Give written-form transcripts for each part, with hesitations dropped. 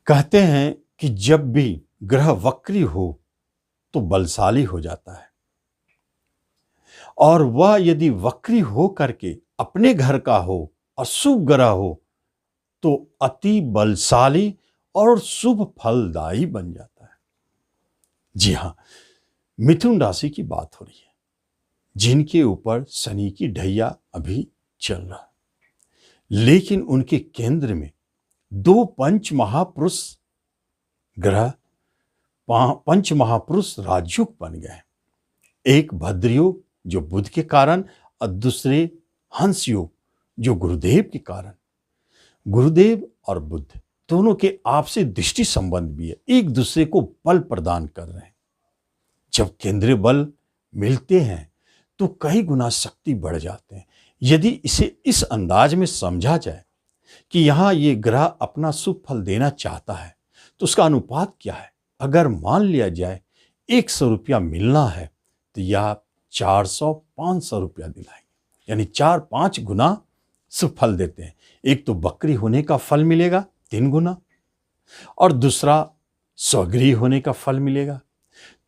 कहते हैं कि जब भी ग्रह वक्री हो तो बलशाली हो जाता है, और वह यदि वक्री हो करके अपने घर का हो और शुभ ग्रह हो तो अति बलशाली और शुभ फलदायी बन जाता है। जी हां, मिथुन राशि की बात हो रही है, जिनके ऊपर शनि की ढैया अभी चल रहा है, लेकिन उनके केंद्र में दो पंच महापुरुष ग्रह, पंच महापुरुष राजयोग बन गए। एक भद्रयोग जो बुध के कारण और दूसरे हंस योग जो गुरुदेव के कारण। गुरुदेव और बुध दोनों के आपसी दृष्टि संबंध भी है, एक दूसरे को बल प्रदान कर रहे हैं। जब केंद्रीय बल मिलते हैं तो कई गुना शक्ति बढ़ जाते हैं। यदि इसे इस अंदाज में समझा जाए कि यहां ये ग्रह अपना शुभ फल देना चाहता है तो उसका अनुपात क्या है। अगर मान लिया जाए 100 रुपया मिलना है तो यह 400-500 रुपया दिलाएंगे, यानी 4-5 गुना शुभ फल देते हैं। एक तो बकरी होने का फल मिलेगा 3 गुना, और दूसरा स्वगृही होने का फल मिलेगा।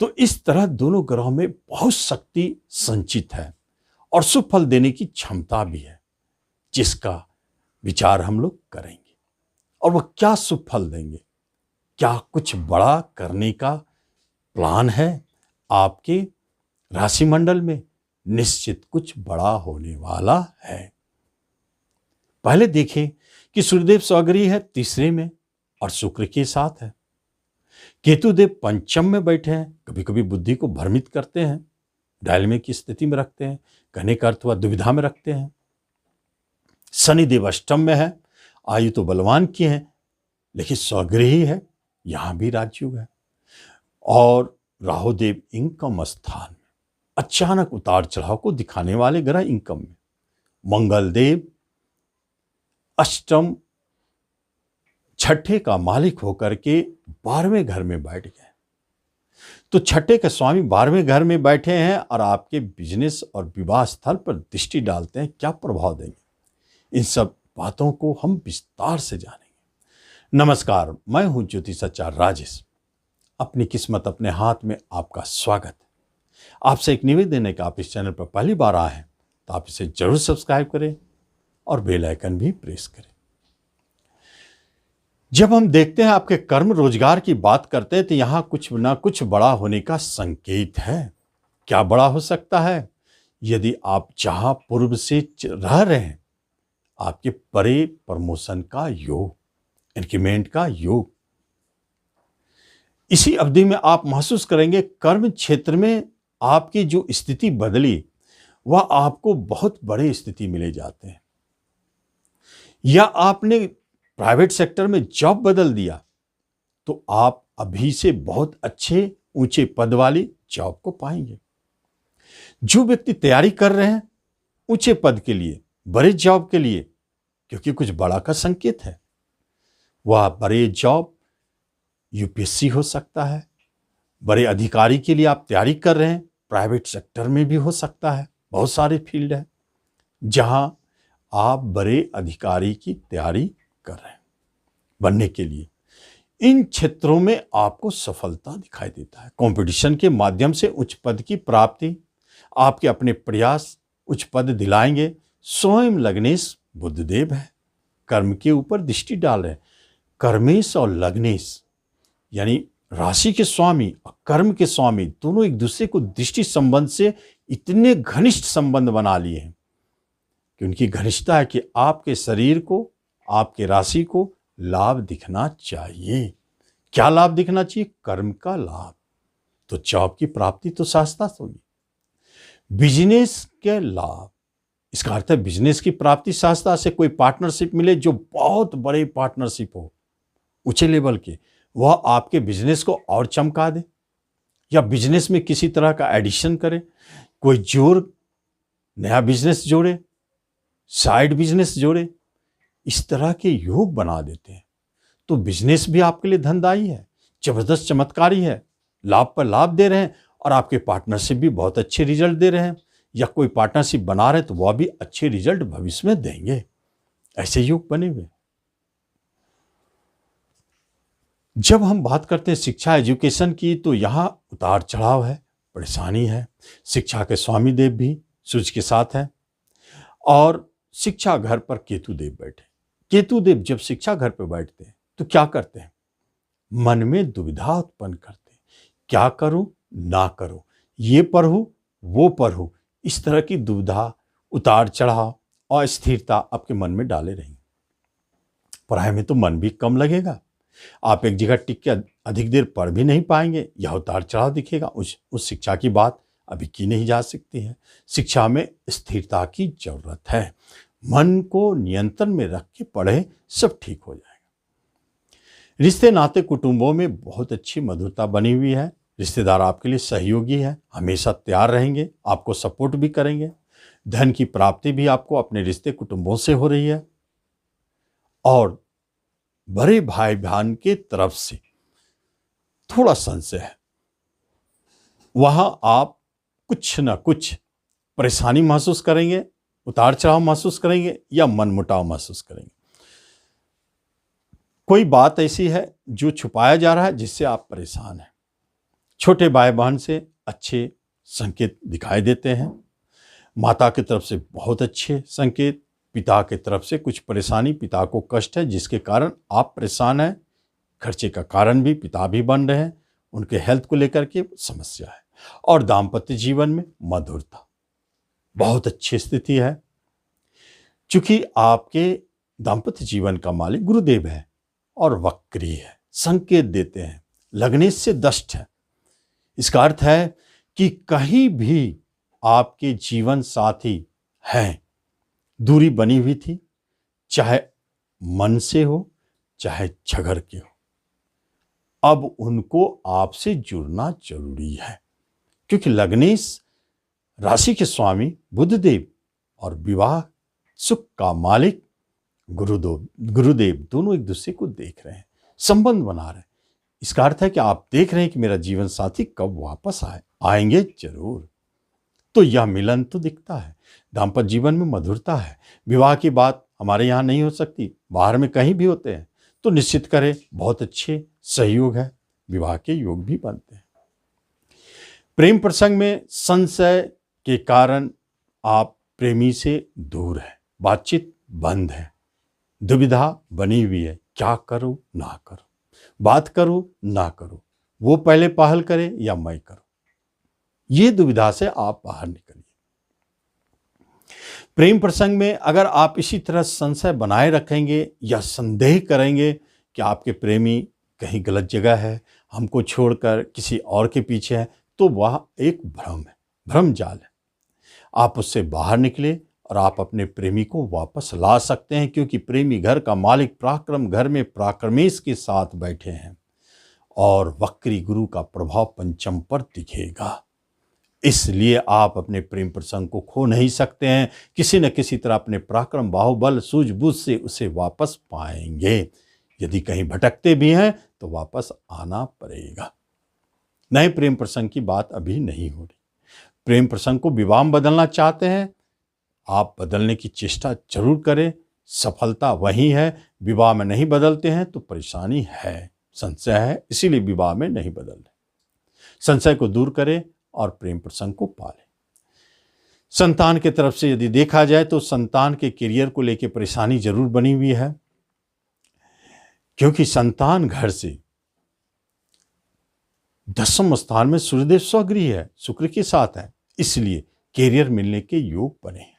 तो इस तरह दोनों ग्रहों में बहुत शक्ति संचित है और शुभ फल देने की क्षमता भी है, जिसका विचार हम लोग करेंगे। और वह क्या शुभ फल देंगे, क्या कुछ बड़ा करने का प्लान है आपके राशि मंडल में? निश्चित कुछ बड़ा होने वाला है। पहले देखें कि सूर्यदेव स्वगृही है तीसरे में और शुक्र के साथ है। केतुदेव पंचम में बैठे हैं, कभी कभी बुद्धि को भ्रमित करते हैं, डायलेमा की स्थिति में रखते हैं, कहने का अर्थ हुआ दुविधा में रखते हैं। शनिदेव अष्टम में है, आयु तो बलवान की है लेकिन स्वगृही है, यहां भी राजयोग है। और राहुदेव इनकम स्थान में, अचानक उतार चढ़ाव को दिखाने वाले ग्रह इनकम में। मंगलदेव अष्टम छठे का मालिक होकर के 12वें घर में बैठ गए। तो छठे के स्वामी 12वें घर में बैठे हैं और आपके बिजनेस और विवाह स्थल पर दृष्टि डालते हैं, क्या प्रभाव देंगे, इन सब बातों को हम विस्तार से जानेंगे। नमस्कार, मैं हूं ज्योतिषाचार्य राजेश। अपनी किस्मत अपने हाथ में आपका स्वागत है। आपसे एक निवेदन है कि आप इस चैनल पर पहली बार आए हैं तो आप इसे जरूर सब्सक्राइब करें और बेल आइकन भी प्रेस करें। जब हम देखते हैं आपके कर्म रोजगार की बात करते हैं तो यहां कुछ ना कुछ बड़ा होने का संकेत है। क्या बड़ा हो सकता है? यदि आप जहां पूर्व से रह रहे हैं, आपके बड़े प्रमोशन का योग, इंक्रीमेंट का योग। इसी अवधि में आप महसूस करेंगे कर्म क्षेत्र में आपकी जो स्थिति बदली वह आपको बहुत बड़े स्थिति मिले जाते हैं, या आपने प्राइवेट सेक्टर में जॉब बदल दिया तो आप अभी से बहुत अच्छे ऊंचे पद वाली जॉब को पाएंगे। जो व्यक्ति तैयारी कर रहे हैं ऊंचे पद के लिए, बड़े जॉब के लिए, क्योंकि कुछ बड़ा का संकेत है, वह बड़े जॉब यूपीएससी हो सकता है। बड़े अधिकारी के लिए आप तैयारी कर रहे हैं, प्राइवेट सेक्टर में भी हो सकता है। बहुत सारे फील्ड है जहां आप बड़े अधिकारी की तैयारी कर रहे हैं बनने के लिए। इन क्षेत्रों में आपको सफलता दिखाई देता है। कंपटीशन के माध्यम से उच्च पद की प्राप्ति, आपके अपने प्रयास उच्च पद दिलाएंगे। स्वयं लग्नेश बुधदेव है, कर्म के ऊपर दृष्टि डाल रहे हैं। कर्मेश और लग्नेश यानी राशि के स्वामी और कर्म के स्वामी दोनों एक दूसरे को दृष्टि संबंध से इतने घनिष्ठ संबंध बना लिए हैं कि उनकी घनिष्ठता है कि आपके शरीर को, आपके राशि को लाभ दिखना चाहिए। क्या लाभ दिखना चाहिए? कर्म का लाभ। तो जॉब की प्राप्ति तो शाश्वत होगी। बिजनेस के लाभ, इसका अर्थ है बिजनेस की प्राप्ति शाश्वत से कोई पार्टनरशिप मिले जो बहुत बड़े पार्टनरशिप हो, ऊंचे लेवल के, वह आपके बिजनेस को और चमका दे, या बिजनेस में किसी तरह का एडिशन करे, कोई जोड़, नया बिजनेस जोड़े, साइड बिजनेस जोड़े, इस तरह के योग बना देते हैं। तो बिजनेस भी आपके लिए धनदायी है, जबरदस्त चमत्कारी है, लाभ पर लाभ दे रहे हैं, और आपके पार्टनरशिप भी बहुत अच्छे रिजल्ट दे रहे हैं, या कोई पार्टनरशिप बना रहे तो वह भी अच्छे रिजल्ट भविष्य में देंगे। ऐसे योग बने हुए। जब हम बात करते हैं शिक्षा एजुकेशन की, तो यहाँ उतार चढ़ाव है, परेशानी है। शिक्षा के स्वामी देव भी सूर्य के साथ है और शिक्षा घर पर केतु देव बैठे। केतु देव जब शिक्षा घर पर बैठते हैं तो क्या करते हैं? मन में दुविधा उत्पन्न करते हैं, क्या करूं ना करूं, ये पढ़ूं वो पढ़ूं। इस तरह की दुविधा, उतार चढ़ाव, अस्थिरता आपके मन में डाले रहेंगे। पढ़ाई में तो मन भी कम लगेगा, आप एक जगह टिक के अधिक देर पढ़ भी नहीं पाएंगे, यह उतार चढ़ाव दिखेगा। उस शिक्षा की बात अभी की नहीं जा सकती है। शिक्षा में स्थिरता की जरूरत है। मन को नियंत्रण में रख के पढ़े, सब ठीक हो जाएगा। रिश्ते नाते कुटुंबों में बहुत अच्छी मधुरता बनी हुई है। रिश्तेदार आपके लिए सहयोगी है, हमेशा तैयार रहेंगे, आपको सपोर्ट भी करेंगे। धन की प्राप्ति भी आपको अपने रिश्ते कुटुंबों से हो रही है और बड़े भाई बहन के तरफ से थोड़ा संशय है, वहां आप कुछ ना कुछ परेशानी महसूस करेंगे, उतार चढ़ाव महसूस करेंगे या मनमुटाव महसूस करेंगे। कोई बात ऐसी है जो छुपाया जा रहा है जिससे आप परेशान हैं। छोटे भाई बहन से अच्छे संकेत दिखाई देते हैं, माता की तरफ से बहुत अच्छे संकेत, पिता की तरफ से कुछ परेशानी, पिता को कष्ट है जिसके कारण आप परेशान हैं। खर्चे का कारण भी पिता भी बन रहे हैं, उनके हेल्थ को लेकर के समस्या है। और दाम्पत्य जीवन में मधुरता, बहुत अच्छी स्थिति है। चूंकि आपके दाम्पत्य जीवन का मालिक गुरुदेव है और वक्री है, संकेत देते हैं, लगने से दष्ट है। इसका अर्थ है कि कहीं भी आपके जीवन साथी हैं, दूरी बनी हुई थी, चाहे मन से हो चाहे झगड़ के हो, अब उनको आपसे जुड़ना जरूरी है। क्योंकि लग्नेश राशि के स्वामी बुधदेव और विवाह सुख का मालिक गुरुदेव दोनों एक दूसरे को देख रहे हैं, संबंध बना रहे हैं। इसका अर्थ है कि आप देख रहे हैं कि मेरा जीवन साथी कब वापस आएंगे जरूर। तो यह मिलन तो दिखता है, दाम्पत्य जीवन में मधुरता है। विवाह की बात हमारे यहाँ नहीं हो सकती, बाहर में कहीं भी होते हैं, तो निश्चित करें बहुत अच्छे सहयोग है, विवाह के योग भी बनते हैं। प्रेम प्रसंग में संशय के कारण आप प्रेमी से दूर हैं, बातचीत बंद है, दुविधा बनी हुई है, क्या करूं ना करूं, बात करूं ना करूं, वो पहले पहल करे या मैं करूं। ये दुविधा से आप बाहर निकलिए। प्रेम प्रसंग में अगर आप इसी तरह संशय बनाए रखेंगे या संदेह करेंगे कि आपके प्रेमी कहीं गलत जगह है, हमको छोड़कर किसी और के पीछे है, तो वह एक भ्रम है, भ्रम जाल है। आप उससे बाहर निकले और आप अपने प्रेमी को वापस ला सकते हैं, क्योंकि प्रेमी घर का मालिक पराक्रम घर में पराक्रमेश के साथ बैठे हैं और वक्री गुरु का प्रभाव पंचम पर दिखेगा। इसलिए आप अपने प्रेम प्रसंग को खो नहीं सकते हैं, किसी न किसी तरह अपने पराक्रम बाहुबल सूझबूझ से उसे वापस पाएंगे। यदि कहीं भटकते भी हैं तो वापस आना पड़ेगा। नए प्रेम प्रसंग की बात अभी नहीं हो रही। प्रेम प्रसंग को विवाह में बदलना चाहते हैं, आप बदलने की चेष्टा जरूर करें, सफलता वही है। विवाह में नहीं बदलते हैं तो परेशानी है, संशय है, इसीलिए विवाह में नहीं बदल रहे। संशय को दूर करें और प्रेम प्रसंग को पालें। संतान की तरफ से यदि देखा जाए तो संतान के करियर को लेकर परेशानी जरूर बनी हुई है, क्योंकि संतान घर से 10वें स्थान में सूर्यदेव स्वगृह है, शुक्र के साथ है, इसलिए कैरियर मिलने के योग बने हैं।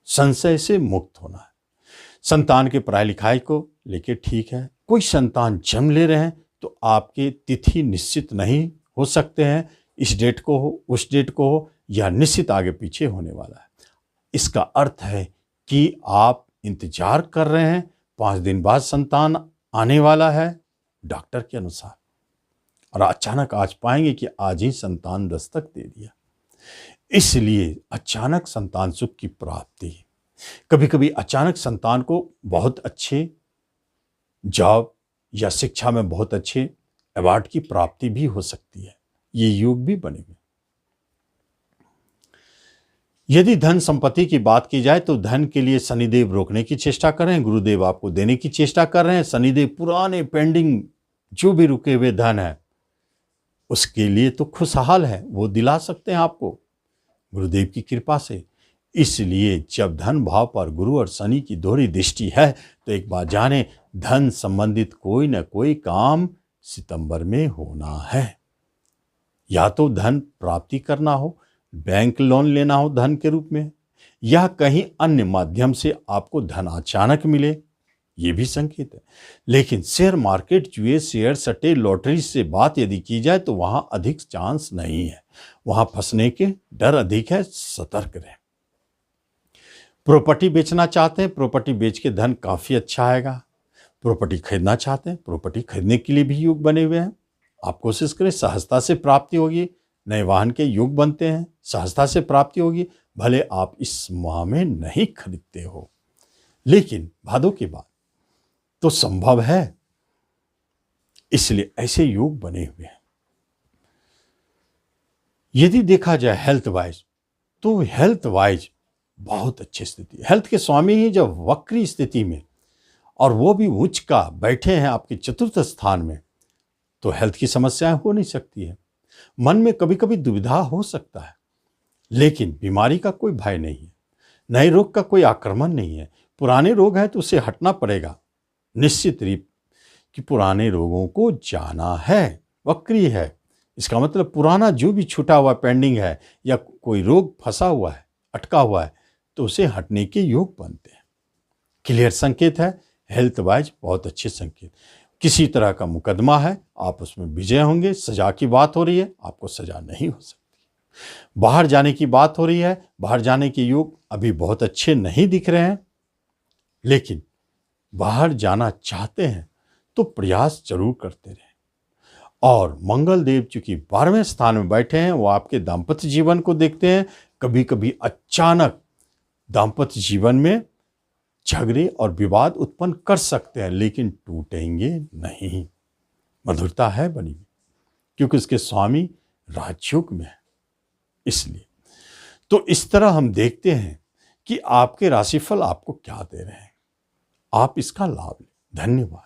संशय से मुक्त होना है। संतान के पढ़ाई लिखाई को लेके ठीक है। कोई संतान जन्म ले रहे हैं तो आपके तिथि निश्चित नहीं हो सकते हैं, इस डेट को हो उस डेट को हो, या निश्चित आगे पीछे होने वाला है। इसका अर्थ है कि आप इंतजार कर रहे हैं, 5 दिन बाद संतान आने वाला है डॉक्टर के अनुसार, और अचानक आज पाएंगे कि आज ही संतान दस्तक दे दिया। इसलिए अचानक संतान सुख की प्राप्ति, कभी कभी अचानक संतान को बहुत अच्छे जॉब या शिक्षा में बहुत अच्छे अवार्ड की प्राप्ति भी हो सकती है। ये योग भी बने हुए। यदि धन संपत्ति की बात की जाए तो धन के लिए शनिदेव रोकने की चेष्टा कर रहे हैं, गुरुदेव आपको देने की चेष्टा कर रहे हैं। शनिदेव पुराने पेंडिंग जो भी रुके हुए धन है उसके लिए तो खुशहाल है, वो दिला सकते हैं आपको गुरुदेव की कृपा से। इसलिए जब धन भाव पर गुरु और शनि की दोहरी दृष्टि है तो एक बात जाने, धन संबंधित कोई न कोई काम सितंबर में होना है। या तो धन प्राप्ति करना हो, बैंक लोन लेना हो धन के रूप में, या कहीं अन्य माध्यम से आपको धन अचानक मिले, ये भी संकेत है। लेकिन शेयर मार्केट, जुए, शेयर सट्टे, लॉटरी से बात यदि की जाए तो वहां अधिक चांस नहीं है, वहां फंसने के डर अधिक है, सतर्क रहें। प्रॉपर्टी बेचना चाहते हैं, प्रॉपर्टी बेच के धन काफी अच्छा आएगा। प्रॉपर्टी खरीदना चाहते हैं, प्रॉपर्टी खरीदने के लिए भी योग बने हुए हैं। आप कोशिश करें, सहजता से प्राप्ति होगी। नए वाहन के योग बनते हैं, सहजता से प्राप्ति होगी। भले आप इस माह में नहीं खरीदते हो, लेकिन भादों के बाद तो संभव है। इसलिए ऐसे योग बने हुए हैं। यदि देखा जाए हेल्थ वाइज, तो हेल्थ वाइज बहुत अच्छी स्थिति। हेल्थ के स्वामी ही जब वक्री स्थिति में, और वो भी उच्च का बैठे हैं आपके चतुर्थ स्थान में, तो हेल्थ की समस्याएं हो नहीं सकती है। मन में कभी कभी दुविधा हो सकता है, लेकिन बीमारी का कोई भय नहीं है, नए रोग का कोई आक्रमण नहीं है। पुराने रोग है तो उसे हटना पड़ेगा निश्चित रूप कि पुराने रोगों को जाना है। वक्री है, इसका मतलब पुराना जो भी छूटा हुआ पेंडिंग है या कोई रोग फंसा हुआ है, अटका हुआ है, तो उसे हटने के योग बनते हैं। क्लियर संकेत है, हेल्थ वाइज बहुत अच्छे संकेत। किसी तरह का मुकदमा है, आप उसमें विजय होंगे। सजा की बात हो रही है, आपको सजा नहीं हो सकती। बाहर जाने की बात हो रही है, बाहर जाने के योग अभी बहुत अच्छे नहीं दिख रहे हैं, लेकिन बाहर जाना चाहते हैं तो प्रयास जरूर करते रहें। और मंगल देव चूंकि 12वें स्थान में बैठे हैं, वो आपके दाम्पत्य जीवन को देखते हैं। कभी कभी अचानक दाम्पत्य जीवन में झगड़े और विवाद उत्पन्न कर सकते हैं, लेकिन टूटेंगे नहीं। मधुरता है बनी हुई, क्योंकि उसके स्वामी राजयोग में है। इसलिए तो इस तरह हम देखते हैं कि आपके राशिफल आपको क्या दे रहे हैं, आप इसका लाभ लें। धन्यवाद।